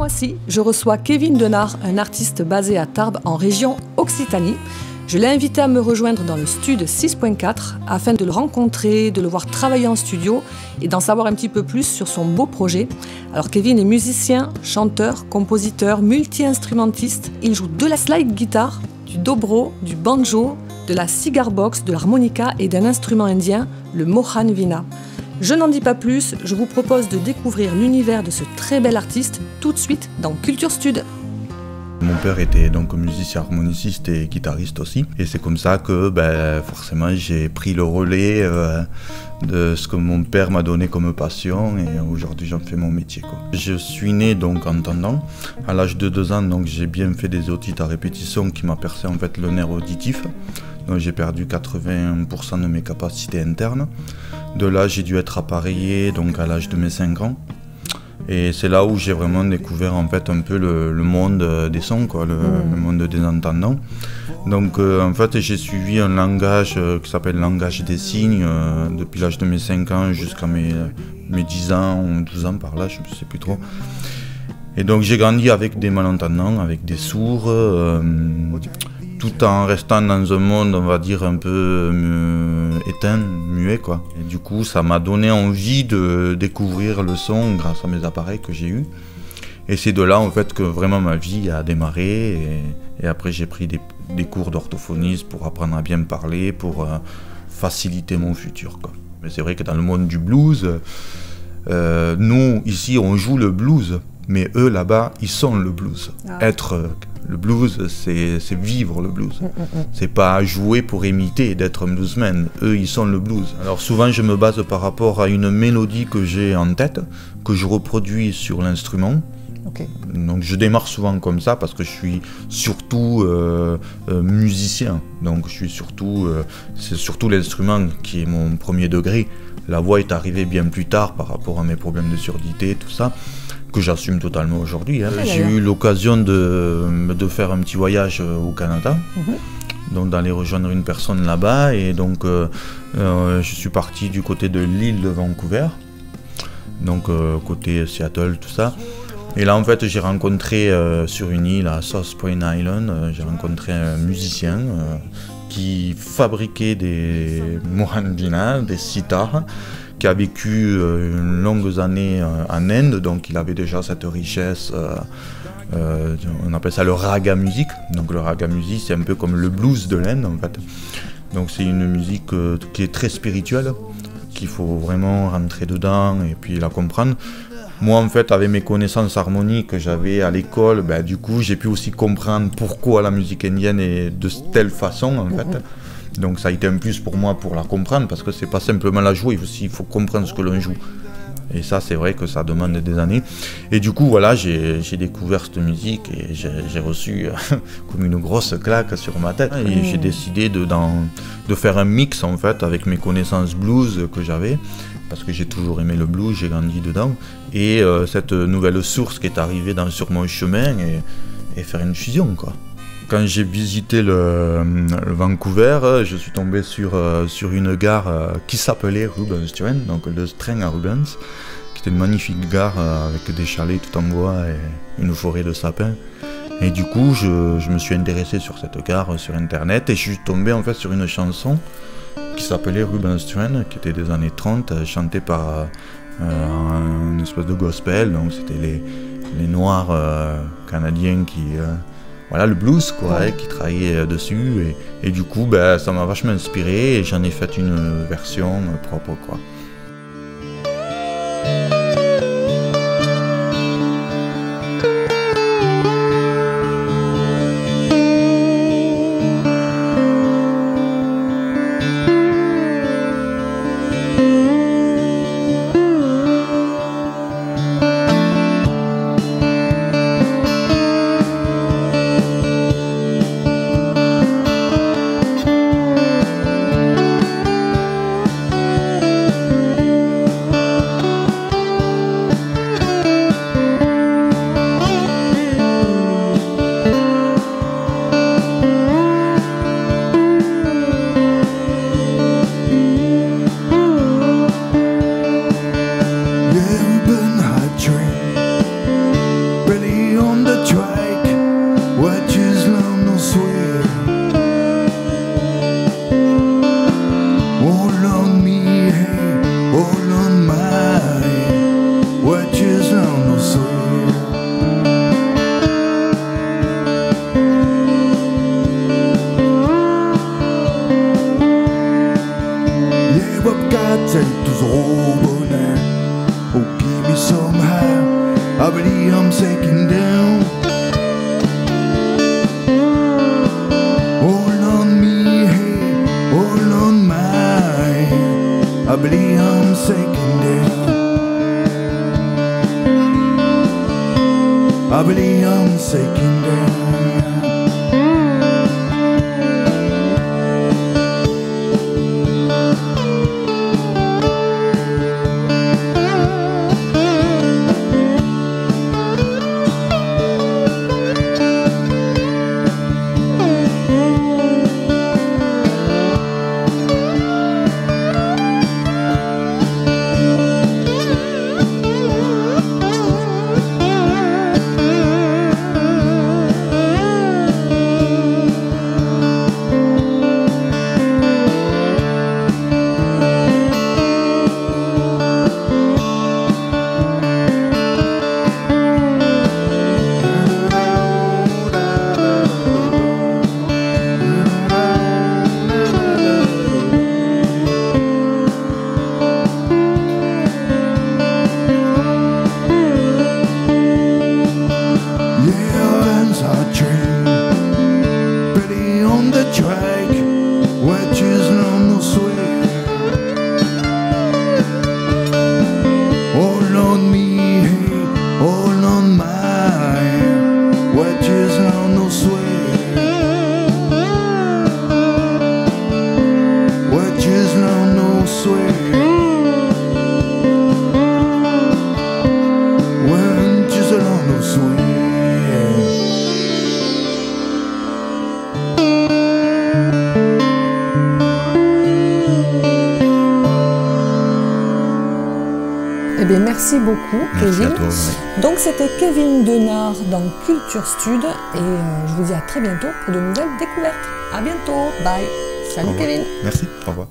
mois-ci, je reçois Kevin Denard, un artiste basé à Tarbes en région Occitanie. Je l'ai invité à me rejoindre dans le Stud 6.4 afin de le rencontrer, de le voir travailler en studio et d'en savoir un petit peu plus sur son beau projet. Alors Kevin est musicien, chanteur, compositeur, multi-instrumentiste. Il joue de la slide guitare, du dobro, du banjo, de la cigar box, de l'harmonica et d'un instrument indien, le Mohan Veena. Je n'en dis pas plus, je vous propose de découvrir l'univers de ce très bel artiste tout de suite dans Culture Stud. Mon père était donc musicien harmoniciste et guitariste aussi. Et c'est comme ça que forcément j'ai pris le relais de ce que mon père m'a donné comme passion et aujourd'hui j'en fais mon métier, quoi. Je suis né donc entendant. À l'âge de 2 ans, donc j'ai bien fait des otites à répétition qui m'a percé en fait le nerf auditif. Donc j'ai perdu 80% de mes capacités internes. De là j'ai dû être appareillé donc à l'âge de mes 5 ans. Et c'est là où j'ai vraiment découvert en fait un peu le monde des sons, quoi, le monde des entendants. Donc en fait j'ai suivi un langage qui s'appelle langage des signes depuis l'âge de mes 5 ans jusqu'à mes 10 ans ou 12 ans par là, je ne sais plus trop. Et donc j'ai grandi avec des malentendants, avec des sourds, tout en restant dans un monde, on va dire, un peu éteint, muet, quoi. Et du coup, ça m'a donné envie de découvrir le son grâce à mes appareils que j'ai eus. Et c'est de là, en fait, que vraiment ma vie a démarré. Et après, j'ai pris des cours d'orthophonisme pour apprendre à bien me parler, pour faciliter mon futur, quoi. Mais c'est vrai que dans le monde du blues, nous, ici, on joue le blues. Mais eux, là-bas, ils sont le blues. Le blues, c'est vivre le blues. C'est pas jouer pour imiter d'être un bluesman. Eux, ils sont le blues. Alors souvent, je me base par rapport à une mélodie que j'ai en tête, que je reproduis sur l'instrument. Okay. Donc je démarre souvent comme ça parce que je suis surtout musicien. Donc je suis c'est surtout l'instrument qui est mon premier degré. La voix est arrivée bien plus tard par rapport à mes problèmes de surdité, tout ça, que j'assume totalement aujourd'hui. J'ai eu l'occasion de faire un petit voyage au Canada, donc d'aller rejoindre une personne là-bas, et donc je suis parti du côté de l'île de Vancouver, donc côté Seattle, tout ça. Et là en fait j'ai rencontré sur une île à South Point Island, j'ai rencontré un musicien qui fabriquait des Mohan Veena, des sitars, qui a vécu une longue année en Inde, donc il avait déjà cette richesse, on appelle ça le raga music. Donc le raga music, c'est un peu comme le blues de l'Inde en fait. Donc c'est une musique qui est très spirituelle, qu'il faut vraiment rentrer dedans et puis la comprendre. Moi en fait, avec mes connaissances harmoniques que j'avais à l'école, du coup j'ai pu aussi comprendre pourquoi la musique indienne est de telle façon en fait. Donc ça a été un plus pour moi pour la comprendre, parce que c'est pas simplement la jouer, il faut comprendre ce que l'on joue. Et ça, c'est vrai que ça demande des années. Et du coup, voilà, j'ai découvert cette musique et j'ai reçu comme une grosse claque sur ma tête. Et j'ai décidé de faire un mix en fait avec mes connaissances blues que j'avais, parce que j'ai toujours aimé le blues, j'ai grandi dedans. Et cette nouvelle source qui est arrivée sur mon chemin et faire une fusion, quoi. Quand j'ai visité le Vancouver, je suis tombé sur une gare qui s'appelait Rubens-Train, donc le train à Rubens, qui était une magnifique gare avec des chalets tout en bois et une forêt de sapins. Et du coup, je me suis intéressé sur cette gare sur internet et je suis tombé en fait sur une chanson qui s'appelait Rubens-Train, qui était des années 30, chantée par une espèce de gospel. Donc c'était les Noirs canadiens qui... voilà, le blues, quoi, qui travaillait dessus, et du coup ça m'a vachement inspiré et j'en ai fait une version propre, quoi. bobcats tous robonnets. Oh, give me some high, I believe I'm sinking down. Hold on me, hey, hold on my, I believe I'm sinking down. I believe I'm sinking down. Eh bien, merci beaucoup, merci Kevin. À toi, ouais. Donc, c'était Kevin Denard dans Culture Stud et je vous dis à très bientôt pour de nouvelles découvertes. À bientôt, bye. Salut Kevin. Merci, au revoir.